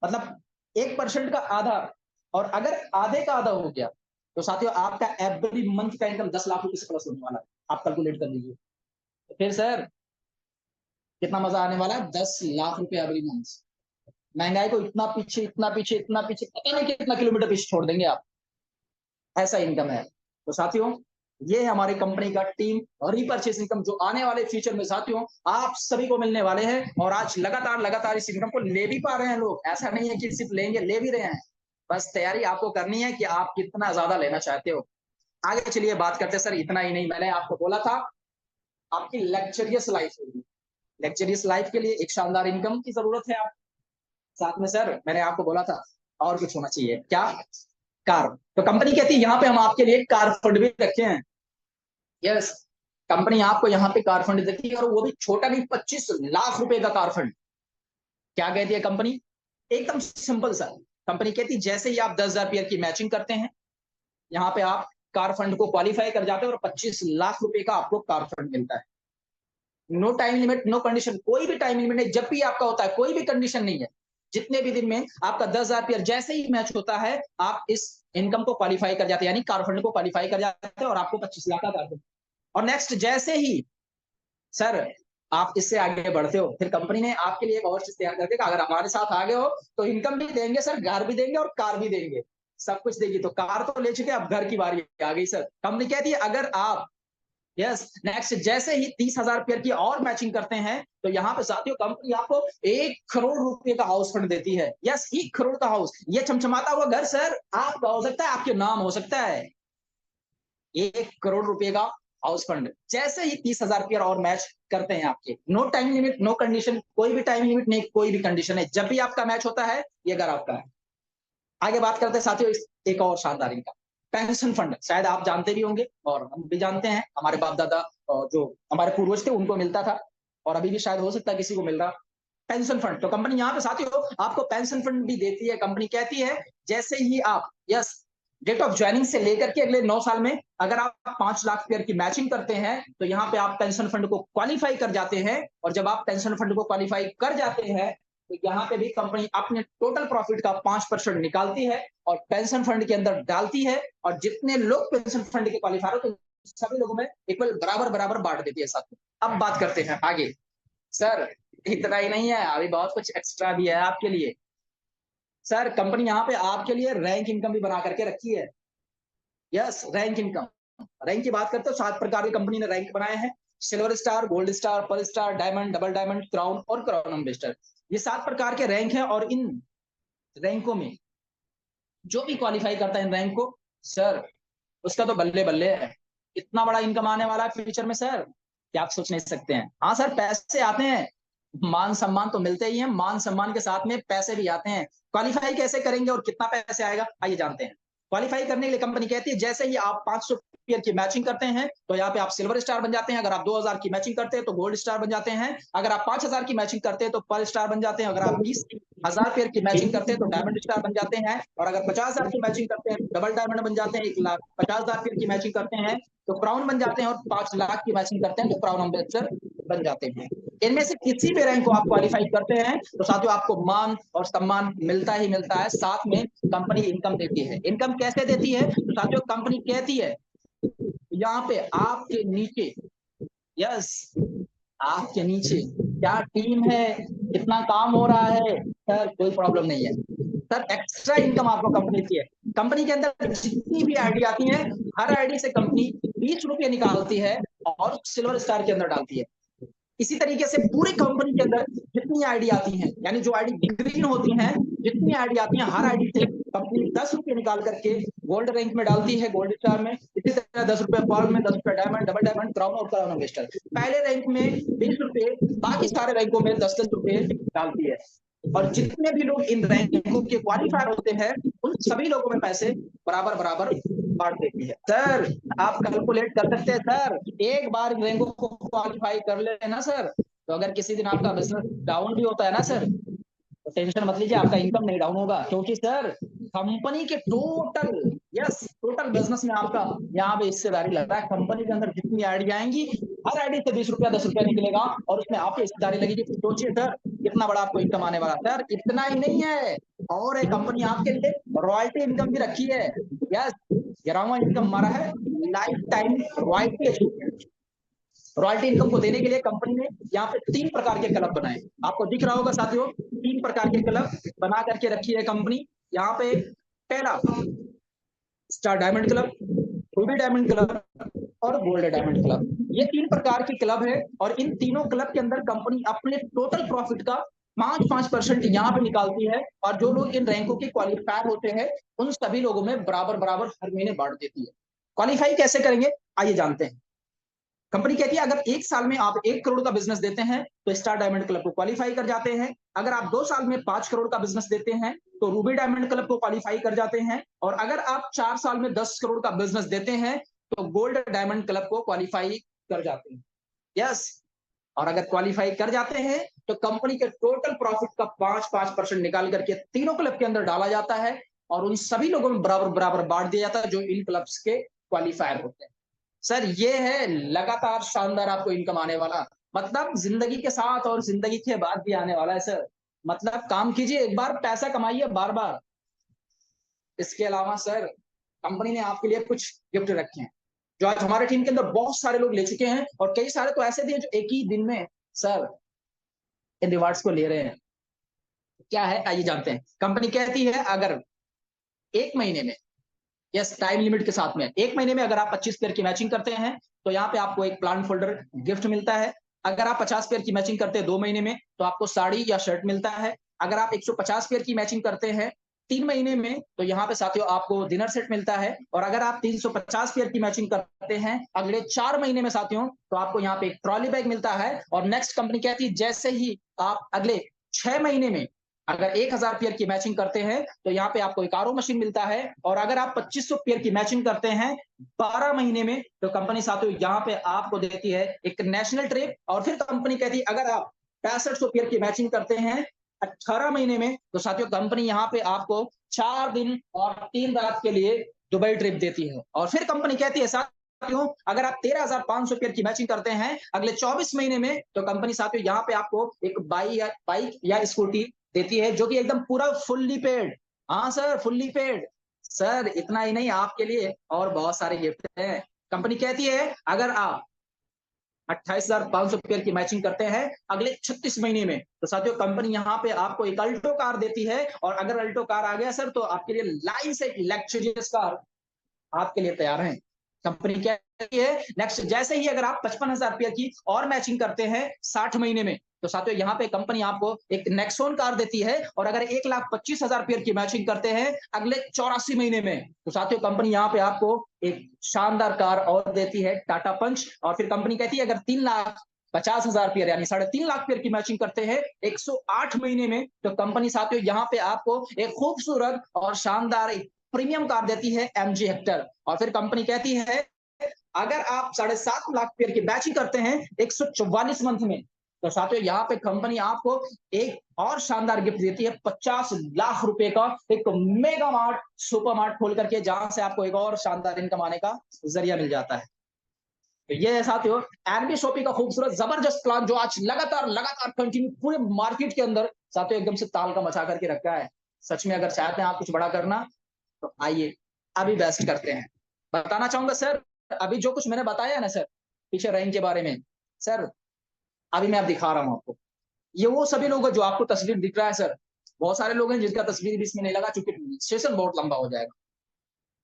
मतलब 1% का आधा, और अगर आधे का आधा हो गया तो साथियों आपका एवरी मंथ का इनकम 10 लाख रुपए से प्लस होने वाला है। आप कैलकुलेट कर लीजिए, तो फिर सर कितना मजा आने वाला है? 10 लाख रुपए एवरी मंथ। महंगाई को इतना पीछे इतना पीछे इतना पीछे, पता नहीं कितना किलोमीटर पीछे छोड़ देंगे आप, ऐसा इनकम है। तो साथियों ये है हमारी कंपनी का टीम और रीपर्चेस इनकम, जो आने वाले फ्यूचर में साथियों आप सभी को मिलने वाले हैं। और आज लगातार लगातार इस इनकम को ले भी पा रहे हैं लोग, ऐसा नहीं है कि सिर्फ लेंगे, ले भी रहे हैं। बस तैयारी आपको करनी है कि आप कितना ज्यादा लेना चाहते हो। आगे चलिए बात करते हैं। सर इतना ही नहीं, मैंने आपको बोला था आपकी लग्जरियस लाइफ होगी, लग्जरियस लाइफ के लिए एक शानदार इनकम की जरूरत है। आप साथ में सर मैंने आपको बोला था और कुछ होना चाहिए क्या, कार। तो कंपनी कहती है यहाँ पे हम आपके लिए कार फंड भी रखे हैं। यस, कंपनी आपको यहाँ पे कार फंड देती है, और वो भी छोटा नहीं, 25 लाख रुपए का कार फंड। क्या कहती है कंपनी? एकदम सिंपल सा। कंपनी कहती है जैसे ही आप 10,000 की मैचिंग करते हैं, यहाँ पे आप कार फंड को क्वालिफाई कर जाते हैं और 25 लाख रुपए का आपको कार फंड मिलता है। No time limit, no condition, कोई भी टाइम लिमिट नहीं, जब भी आपका होता है, कोई भी कंडीशन नहीं है। जितने भी दिन में आपका 10,000 जैसे ही मैच होता है, आप इस इनकम को क्वालिफाई कर जाते हैं, यानी कार फंड को क्वालिफाई कर जाते हैं, और आपको 25 लाख का कार फंड। और नेक्स्ट जैसे ही सर आप इससे आगे बढ़ते हो, फिर कंपनी ने आपके लिए एक और चीज तैयार करके, अगर हमारे साथ आगे हो तो इनकम भी देंगे सर, घर भी देंगे और कार भी देंगे, सब कुछ देगी। तो कार तो ले चुके, अब घर की बारी आ गई सर। कंपनी कहती है अगर आप, यस, नेक्स्ट जैसे ही 30,000 की और मैचिंग करते हैं, तो यहाँ पे साथियों कंपनी आपको 1 करोड़ रुपए का हाउस फंड देती है। यस, 1 करोड़ का हाउस, ये चमचमाता हुआ घर सर आपका हो सकता है, आपके नाम हो सकता है। 1 करोड़ रुपए का हाउस फंड, जैसे ही 30,000 और मैच करते हैं आपके, no time limit, no condition, कोई भी टाइम लिमिट नहीं, कोई भी कंडीशन है, जब भी आपका मैच होता है ये घर आपका है। आगे बात करते हैं साथियों एक और शानदार इनका, पेंशन फंड। शायद आप जानते भी होंगे और हम भी जानते हैं, हमारे बाप दादा जो हमारे पूर्वज थे उनको मिलता था, और अभी भी शायद हो सकता है किसी को मिल रहा। पेंशन फंड, तो कंपनी यहाँ पे साथियों आपको पेंशन फंड भी देती है। कंपनी कहती है जैसे ही आप, यस, डेट ऑफ ज्वाइनिंग से लेकर के अगले 9 साल में अगर आप 5 लाख की मैचिंग करते हैं, तो यहाँ पे आप पेंशन फंड को क्वालिफाई कर जाते हैं। और जब आप पेंशन फंड को क्वालिफाई कर जाते हैं, तो यहाँ पे भी कंपनी अपने टोटल प्रॉफिट का 5% निकालती है और पेंशन फंड के अंदर डालती है, और जितने लोग पेंशन फंड के क्वालिफायर होते हैं सभी लोगों में इक्वल बराबर बराबर बांट देती है साथ में। अब बात करते हैं आगे सर, इतना ही नहीं है, अभी बहुत कुछ एक्स्ट्रा भी है आपके लिए। सर कंपनी यहाँ पे आपके लिए रैंक इनकम भी बना करके रखी है। Yes, rank income. रैंक की बात करते हो, 7 प्रकार की कंपनी ने रैंक बनाए हैं। Silver star, gold star, pearl star, diamond, double diamond, crown और क्राउन एम्बेसडर। ये 7 प्रकार के रैंक हैं, और इन रैंकों में जो भी क्वालिफाई करता है इन रैंक को सर, उसका तो बल्ले बल्ले है। इतना बड़ा इनकम आने वाला है फ्यूचर में सर, क्या आप सोच नहीं सकते हैं। हाँ सर, पैसे आते हैं, मान सम्मान तो मिलते ही है, मान सम्मान के साथ में पैसे भी आते हैं। क्वालिफाई कैसे करेंगे और कितना पैसे आएगा, आइए जानते हैं। क्वालिफाई करने के लिए कंपनी कहती है जैसे ही आप 500 की मैचिंग करते हैं, तो यहाँ पे आप सिल्वर स्टार बन जाते हैं। अगर आप 2,000 की मैचिंग करते हैं तो गोल्ड स्टार बन जाते हैं। अगर आप 5,000 की मैचिंग करते हैं तो पर्ल स्टार बन जाते हैं। अगर आप 20,000 की मैचिंग करते हैं तो डायमंड स्टार बन जाते हैं। और अगर 50,000 की मैचिंग करते हैं तो डबल डायमंड बन जाते हैं। 1,50,000 की मैचिंग करते हैं तो क्राउन बन जाते हैं, और 5 लाख की मैचिंग करते हैं तो क्राउन एम्बेसडर बन जाते हैं। इनमें से किसी भी रैंक को आप क्वालिफाई करते हैं तो साथियों आपको मान और सम्मान मिलता ही मिलता है, साथ में कंपनी इनकम देती है। इनकम कैसे देती है तो साथियों कंपनी कहती है यहाँ पे आपके नीचे, यस, आपके नीचे क्या टीम है, कितना काम हो रहा है सर, कोई प्रॉब्लम नहीं है सर। एक्स्ट्रा इनकम आपको कंपनी की है। कंपनी के अंदर जितनी भी आईडी आती है, हर आईडी से कंपनी 20 रुपये निकालती है और सिल्वर स्टार के अंदर डालती है। इसी तरीके से पूरी कंपनी के अंदर जितनी आईडी आती हैं, यानी जो आईडी ग्रीन होती हैं, जितनी आईडी आती हैं, हर आईडी से कंपनी 10 रुपये निकाल करके गोल्ड रैंक में डालती है, गोल्ड स्टार में। इसी तरह 10 रुपये पर्ल में, 10 रुपये डायमंड, डबल डायमंड, क्राउन और क्राउन एम्बेसडर। पहले रैंक में 20 रुपये, बाकी सारे रैंकों में 10-10 रुपये डालती है। और जितने भी लोग इन रैंकों के क्वालिफायर होते हैं, उन सभी लोगों में पैसे बराबर बराबर बांट देती है। सर आप कैलकुलेट कर सकते हैं सर, एक बार इन रैंकों को क्वालिफाई कर लेना सर, तो अगर किसी दिन आपका बिजनेस डाउन भी होता है ना सर, तो टेंशन मत लीजिए, आपका इनकम नहीं डाउन होगा, क्योंकि सर कंपनी के टोटल, यस, टोटल बिजनेस में आपका यहाँ पे हिस्सेदारी लग रहा है। कंपनी के अंदर जितनी आईडी आएंगी, हर आईडी से 20 रुपया 10 रुपया निकलेगा, और उसमें आपकी हिस्सेदारी लगेगी। सोचिए सर कितना बड़ा आपको इनकम आने वाला। सर इतना ही नहीं है, और एक कंपनी आपके लिए रॉयल्टी इनकम भी रखी है। यस, गिरावा इनकम हमारा है life time royalty. Royalty income को देने के लिए कंपनी ने यहाँ पे 3 प्रकार के क्लब बनाए, आपको दिख रहा होगा साथियों, 3 प्रकार के क्लब बना करके रखी है कंपनी। यहाँ पे पहला star diamond club, Ruby diamond club और गोल्ड डायमंड क्लब। ये 3 प्रकार के क्लब है, और इन तीनों क्लब के अंदर कंपनी अपने टोटल प्रॉफिट का 5-5% यहाँ पे निकालती है, और जो लोग इन रैंकों के क्वालिफायर होते हैं उन सभी लोगों में बराबर बराबर हर महीने बांट देती है। क्वालिफाई कैसे करेंगे आइए जानते हैं। कंपनी कहती है अगर 1 साल में आप 1 करोड़ का बिजनेस देते हैं तो स्टार डायमंड क्लब को क्वालिफाई कर जाते हैं। अगर आप 2 साल में 5 करोड़ का बिजनेस देते हैं तो रूबी डायमंड क्लब को क्वालिफाई कर जाते हैं। और अगर आप 4 साल में 10 करोड़ का बिजनेस देते हैं तो गोल्ड डायमंड क्लब को क्वालिफाई कर जाते हैं। यस, और अगर क्वालिफाई कर जाते हैं तो कंपनी के टोटल प्रॉफिट का 5-5% निकाल करके तीनों क्लब के अंदर डाला जाता है और उन सभी लोगों में बराबर बराबर बांट दिया जाता है जो इन क्लब्स के क्वालिफायर होते हैं। सर ये है लगातार शानदार आपको इनकम आने वाला, मतलब जिंदगी के साथ और जिंदगी के बाद भी आने वाला है सर। मतलब काम कीजिए एक बार, पैसा कमाइए बार बार। इसके अलावा सर कंपनी ने आपके लिए कुछ गिफ्ट रखे हैं जो आज हमारे टीम के अंदर बहुत सारे लोग ले चुके हैं और कई सारे तो ऐसे भी हैं जो एक ही दिन में सर इन रिवार्ड्स को ले रहे हैं। क्या है आइए जानते हैं। कंपनी कहती है अगर 1 महीने में, यस टाइम लिमिट के साथ में, 1 महीने में अगर आप 25 पेयर की मैचिंग करते हैं तो यहाँ पे आपको एक प्लांट फोल्डर गिफ्ट मिलता है। अगर आप 50 पेयर की मैचिंग करते हैं 2 महीने में तो आपको साड़ी या शर्ट मिलता है। अगर आप 150 पेयर की मैचिंग करते हैं 3 महीने में तो यहाँ पे साथियों आपको डिनर सेट मिलता है। और अगर आप 350 पेयर की मैचिंग करते हैं अगले 4 महीने में साथियों तो आपको यहाँ पे एक ट्रॉली बैग मिलता है। और नेक्स्ट कंपनी कहती है जैसे ही आप अगले 6 महीने में अगर 1000 पेयर की मैचिंग करते हैं तो यहाँ पे आपको एक आरओ मशीन मिलता है। और अगर आप 2500 पेयर की मैचिंग करते हैं 12 महीने में तो कंपनी साथियों यहाँ पे आपको देती है एक नेशनल ट्रिप। और फिर कंपनी कहती है अगर आप 6500 पेयर की मैचिंग करते हैं 18 महीने में तो साथियों कंपनी यहाँ पे आपको 4 दिन और 3 रात के लिए दुबई ट्रिप देती है। और फिर कंपनी कहती है साथियों अगर आप 13,500 पेयर की मैचिंग करते हैं अगले 24 महीने में तो कंपनी साथियों यहाँ पे आपको एक बाइक या स्कूटी देती है जो कि एकदम पूरा फुल्ली पेड। हाँ सर फुल्ली पेड। सर इतना ही नहीं आपके लिए और बहुत सारे गिफ्ट हैं। कंपनी कहती है अगर आप 28,500 पेयर की मैचिंग करते हैं अगले 36 महीने में तो साथियों कंपनी यहाँ पे आपको एक अल्टो कार देती है। और अगर अल्टो कार आ गया सर तो आपके लिए लाइन से लग्जरियस कार आपके लिए तैयार है। कंपनी कहती है नेक्स्ट जैसे ही अगर आप 55,000 रुपये की और मैचिंग करते हैं 60 महीने में तो साथियों यहाँ पे कंपनी आपको एक नेक्सॉन कार देती है। और अगर 1,25,000 रुपये की मैचिंग करते हैं अगले 84 महीने में तो साथियों कंपनी यहाँ पे आपको एक शानदार कार और देती है टाटा पंच। और फिर कंपनी कहती है अगर 3,50,000 रुपये यानी 3.5 लाख रुपये की मैचिंग करते हैं 108 महीने में तो कंपनी साथियों यहाँ पे आपको एक खूबसूरत और शानदार प्रीमियम कार देती है एमजी हेक्टर। और फिर कंपनी कहती है अगर आप 7.5 लाख पेयर की मैचिंग करते हैं 144 मंथ में तो साथियों यहाँ पे कंपनी आपको एक और शानदार गिफ्ट देती है 50 लाख रुपए का एक मेगा मार्ट सुपर मार्ट खोल करके जहां से आपको एक और शानदार इनकम आने का जरिया मिल जाता है। तो ये है साथियों एनबी शॉपी का खूबसूरत जबरदस्त प्लान जो आज लगातार लगातार कंटिन्यू पूरे मार्केट के अंदर साथियों एकदम से ताल का मचा करके रखा है। सच में अगर चाहते हैं आप कुछ बड़ा करना तो आइए अभी बेस्ट करते हैं। बताना चाहूंगा सर अभी जो कुछ मैंने बताया ना सर पीछे रैंक के बारे में, सर अभी मैं आप दिखा रहा हूं आपको। ये वो सभी लोग हैं जो आपको तस्वीर दिख रहा है सर। बहुत सारे लोग हैं जिनका तस्वीर भी इसमें नहीं लगा चूंकि सेशन बहुत लंबा हो जाएगा।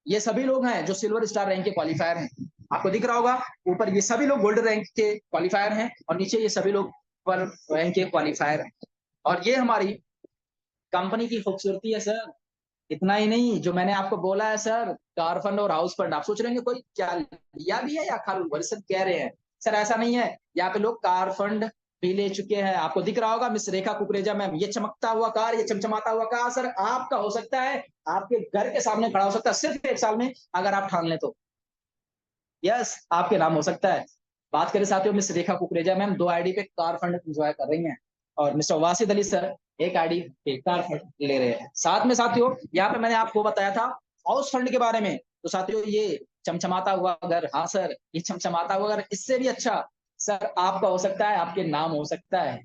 ये सभी लोग हैं जो सिल्वर स्टार रैंक के क्वालिफायर हैं। आपको दिख रहा होगा ऊपर ये सभी लोग गोल्डन रैंक के क्वालिफायर हैं और नीचे ये सभी लोग पर रैंक के क्वालिफायर हैं। और ये हमारी कंपनी की खूबसूरती है सर। इतना ही नहीं जो मैंने आपको बोला है सर कार फंड और हाउस फंड आप सोच रहे हैं कोई क्या लिया भी है या खाली वर्षन कह रहे हैं। सर ऐसा नहीं है, यहाँ पे लोग कार फंड भी ले चुके हैं। आपको दिख रहा होगा मिस रेखा कुकरेजा मैम, ये चमकता हुआ कार, ये चमचमाता हुआ कार सर आपका हो सकता है, आपके घर के सामने खड़ा हो सकता है सिर्फ 1 साल में अगर आप ठान लें तो। यस आपके नाम हो सकता है। बात करें साथियों मिस रेखा कुकरेजा मैम 2 आईडी पे कार फंड एंजॉय कर रही हैं और मिस्टर वासिद अली सर एक आईडी पे कार फंड ले रहे हैं। साथ में साथियों यहाँ पे मैंने आपको बताया था हाउस फंड के बारे में। तो साथियों ये चमचमाता हुआ घर, हाँ सर ये चमचमाता हुआ घर इससे भी अच्छा सर आपका हो सकता है, आपके नाम हो सकता है।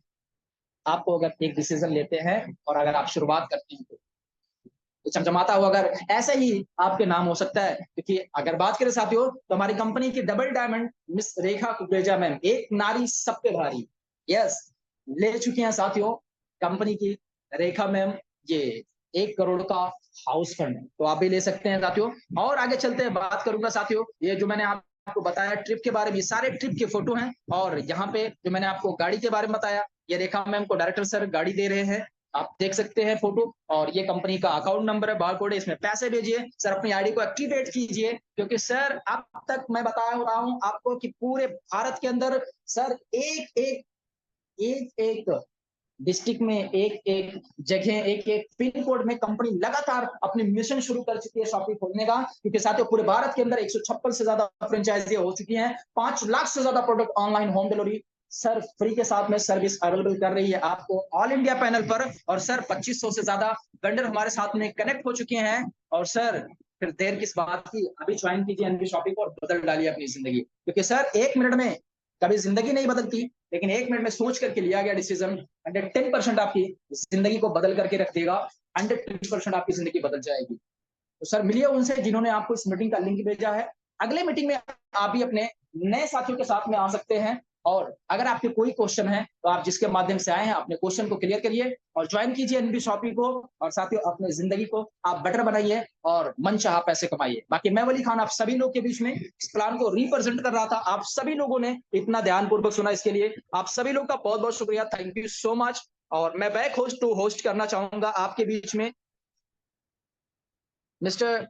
आपको अगर एक डिसीजन लेते हैं और अगर आप शुरुआत करते हैं तो चमचमाता हुआ अगर ऐसा ही आपके नाम हो सकता है। क्योंकि अगर बात करें साथियों तो हमारी कंपनी की डबल डायमंड मिस रेखा कुकरेजा मैम एक नारी सब पे भारी, यस ले चुकी हैं साथियों कंपनी की रेखा मैम ये 1 करोड़ का हाउस फंड। तो आप भी ले सकते हैं साथियों। और आगे चलते हैं बात करूंगा साथियों ये जो मैंने आपको बताया ट्रिप के बारे में, सारे ट्रिप के फोटो हैं। और यहाँ पे जो मैंने आपको गाड़ी के बारे में बताया ये रेखा मैम को डायरेक्टर सर गाड़ी दे रहे हैं आप देख सकते हैं फोटो, और ये कंपनी का अकाउंट नंबर है, बारकोड है, इसमें पैसे भेजिए सर, अपनी आईडी को एक्टिवेट कीजिए, क्योंकि सर अब तक मैं बता रहा हूं आपको कि पूरे भारत के अंदर सर एक डिस्ट्रिक्ट में, एक एक जगह, एक एक पिन कोड में कंपनी लगातार अपनी मिशन शुरू कर चुकी है शॉपिंग खोलने का, क्योंकि साथियों पूरे भारत के अंदर 156 से ज्यादा फ्रेंचाइजी हो चुकी हैं, 5 लाख से ज्यादा product online home delivery sir free के साथ में सर्विस अवेलेबल कर रही है आपको ऑल इंडिया पैनल पर। और सर 2500 से ज्यादा वेंडर हमारे साथ में कनेक्ट हो चुके हैं। और सर फिर देर किस बात की, अभी ज्वाइन कीजिए एनबी शॉपिंग और बदल डालिए अपनी जिंदगी, क्योंकि सर 1 मिनट में कभी जिंदगी नहीं बदलती, लेकिन 1 मिनट में सोच करके लिया गया डिसीजन 110% आपकी जिंदगी को बदल करके रख देगा, 120% आपकी जिंदगी बदल जाएगी। तो सर मिलिए उनसे जिन्होंने आपको इस मीटिंग का लिंक भेजा है। अगले मीटिंग में आप भी अपने नए साथियों के साथ में आ सकते हैं, और अगर आपके कोई क्वेश्चन है तो आप जिसके माध्यम से आए हैं अपने क्वेश्चन को क्लियर करिए और ज्वाइन कीजिए एनबी शॉपिंग को, और साथियों अपनी जिंदगी को आप बेटर बनाइए और मनचाहा पैसे कमाइए। बाकी मैं वली खान आप सभी लोग के बीच में इस प्लान को रिप्रेजेंट कर रहा था, आप सभी लोगों ने इतना ध्यानपूर्वक सुना, इसके लिए आप सभी लोग का बहुत बहुत शुक्रिया, थैंक यू सो मच। और मैं बैक होस्ट टू होस्ट करना चाहूंगा आपके बीच में मिस्टर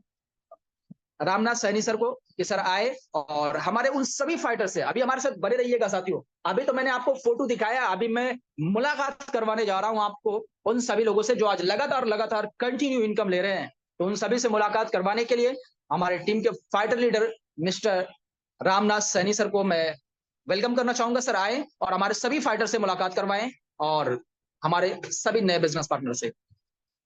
रामनाथ सैनी सर को, कि सर आए और हमारे उन सभी फाइटर से अभी हमारे साथ बने रहिएगा साथियों। अभी तो मैंने आपको फोटो दिखाया, अभी मैं मुलाकात करवाने जा रहा हूं आपको उन सभी लोगों से जो आज लगातार लगातार कंटिन्यू इनकम ले रहे हैं। तो उन सभी से मुलाकात करवाने के लिए हमारे टीम के fighter leader mister Ramnath Saini sir को मैं वेलकम करना चाहूंगा। सर आए और हमारे सभी फाइटर से मुलाकात करवाएं और हमारे सभी नए बिजनेस पार्टनर से।